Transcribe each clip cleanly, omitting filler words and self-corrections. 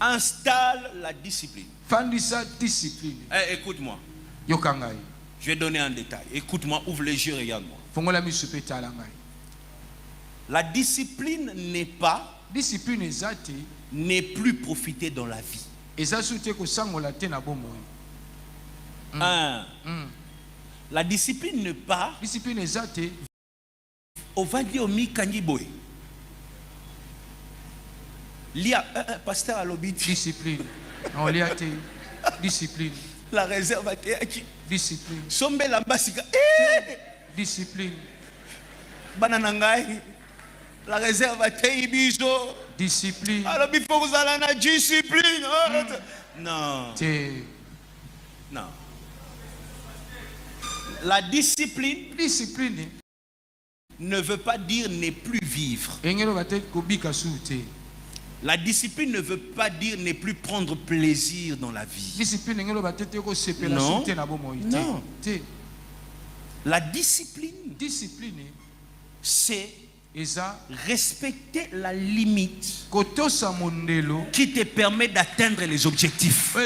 installe la discipline. Fandisa discipline. Écoute-moi. Yokangai. Je vais donner un détail. Écoute-moi, ouvre les yeux, regarde-moi. Fongola misupeta langai. La discipline n'est pas, Discipline ezate. n'est plus profitée dans la vie. Ezasute ko sangola te na bomo. La discipline n'est pas. Discipline ezate. Ovadi omi kanyiboy. Lia pasteur Alobit. Discipline. On liate. Discipline. La réserve a été acquise. Discipline. Sombe la basika. Discipline. Bananangai. La réserve a été biso. Discipline. Alors il faut que vous allez la discipline. Non. Non. La discipline. Discipline. Ne veut pas dire ne plus vivre. La discipline ne veut pas dire ne plus prendre plaisir dans la vie. Non. Non. La discipline, c'est respecter la limite qui te permet d'atteindre les objectifs.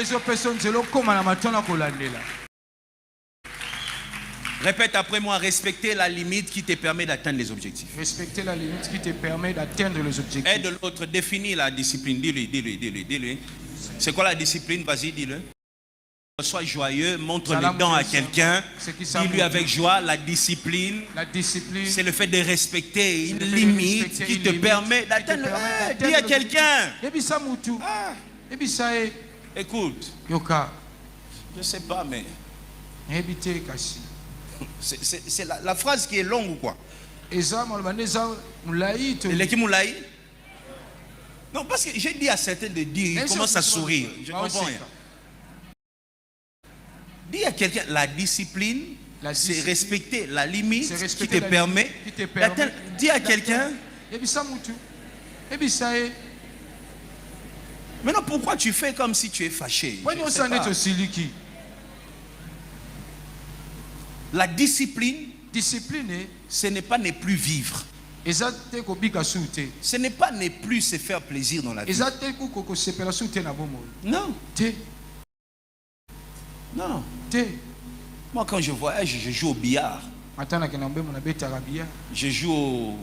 Répète après moi, respecter la limite qui te permet d'atteindre les objectifs. Respecter la limite qui te permet d'atteindre les objectifs. Et de l'autre, définis la discipline. Dis-lui. C'est quoi la discipline? Vas-y, dis-le. Sois joyeux, montre les dents à quelqu'un. Dis-lui avec joie, la discipline, c'est le fait de respecter une limite qui te permet d'atteindre. Dis à quelqu'un. Écoute. Je ne sais pas, mais... C'est la phrase qui est longue ou quoi? Non, parce que j'ai dit à certains de dire, ils commencent à sourire. Je ne comprends rien. Dis à quelqu'un, la discipline, c'est respecter la limite qui te permet d'atteindre. Dis à quelqu'un. Maintenant, pourquoi tu fais comme si tu es fâché? La discipline, ce n'est pas ne plus vivre. Ce n'est pas ne plus se faire plaisir dans la vie. Non. Non. Moi, quand je voyage, je joue au billard. Je joue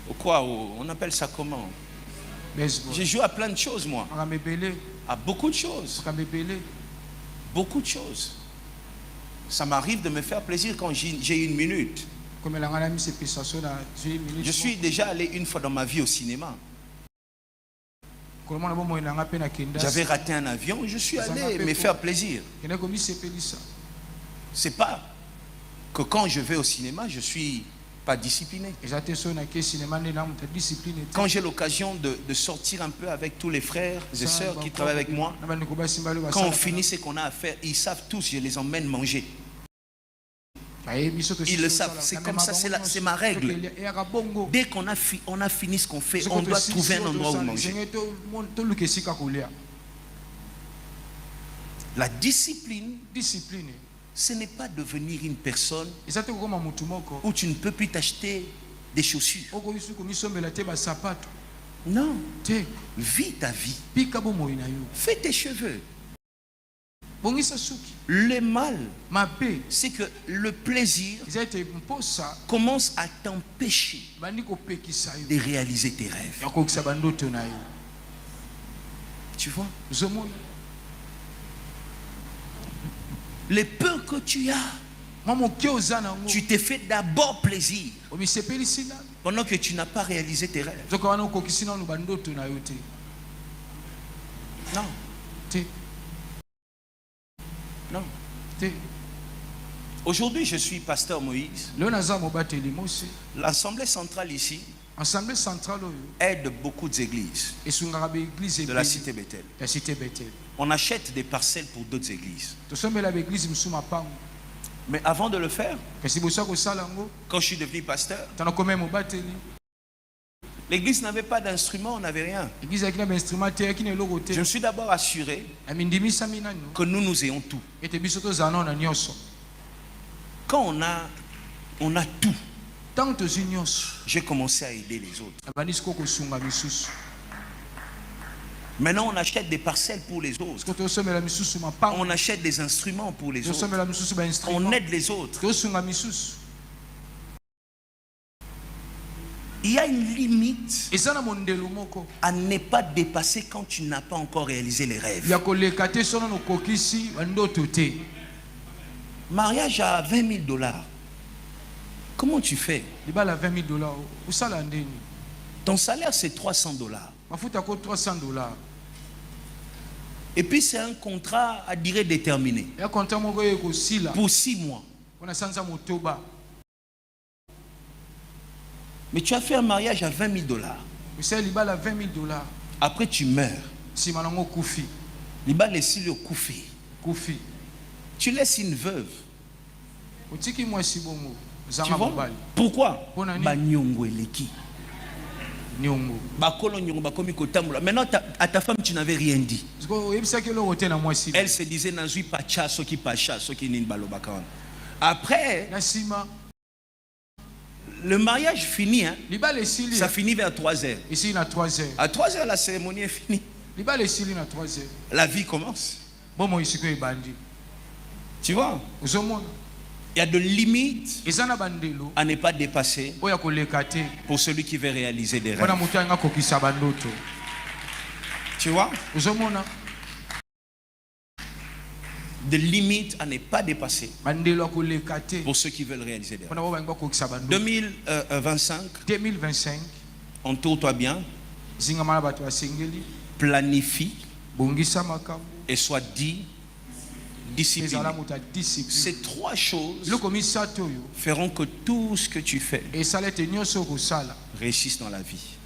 au quoi? On appelle ça comment? Je joue à plein de choses, moi. À beaucoup de choses. Beaucoup de choses. Ça m'arrive de me faire plaisir quand j'ai une minute. Je suis déjà allé une fois dans ma vie au cinéma. J'avais raté un avion, je suis allé me faire plaisir. C'est pas que quand je vais au cinéma, je suis pas discipliné. Quand j'ai l'occasion de sortir un peu avec tous les frères et sœurs qui travaillent avec moi, quand on finit ce qu'on a à faire, ils savent tous, je les emmène manger. Ils le savent, c'est comme ça, c'est ma règle. Dès qu'on a fini ce qu'on fait, on doit trouver un endroit où manger. La discipline, ce n'est pas devenir une personne où tu ne peux plus t'acheter des chaussures. Non. Vis ta vie. Fais tes cheveux. Le mal, c'est que le plaisir commence à t'empêcher de réaliser tes rêves. Tu vois? Les peurs que tu as, tu t'es fait d'abord plaisir pendant que tu n'as pas réalisé tes rêves. Non. Non. Aujourd'hui, je suis pasteur Moïse. L'Assemblée centrale ici aide beaucoup d'églises de la cité Bethel. On achète des parcelles pour d'autres églises. Mais avant de le faire, quand je suis devenu pasteur, l'église n'avait pas d'instrument, on n'avait rien. Je me suis d'abord assuré que nous ayons tout. Quand on a tout, j'ai commencé à aider les autres. Maintenant, on achète des parcelles pour les autres. On achète des instruments pour les autres. On aide les autres. Il y a une limite à ne pas dépasser quand tu n'as pas encore réalisé les rêves. Mariage à 20 000 $. Comment tu fais? Ton salaire, c'est 300 $. Et puis, c'est un contrat à durée déterminée. Pour 6 mois. Mais tu as fait un mariage à 20 000 $. Après, tu meurs. Tu laisses une veuve. Tu vois? Pourquoi? Maintenant, à ta femme, tu n'avais rien dit. Elle se disait, après, le mariage finit, hein? Ça finit vers 3 heures. À 3 heures, la cérémonie est finie. La vie commence. Tu vois? Il y a de limites à ne pas dépasser pour celui qui veut réaliser des rêves. Tu vois? Des limites à ne pas dépasser pour ceux qui veulent réaliser des rêves. 2025, entoure-toi bien, planifie et sois dit discipliné. Ces 3 choses feront que tout ce que tu fais réussisse dans la vie.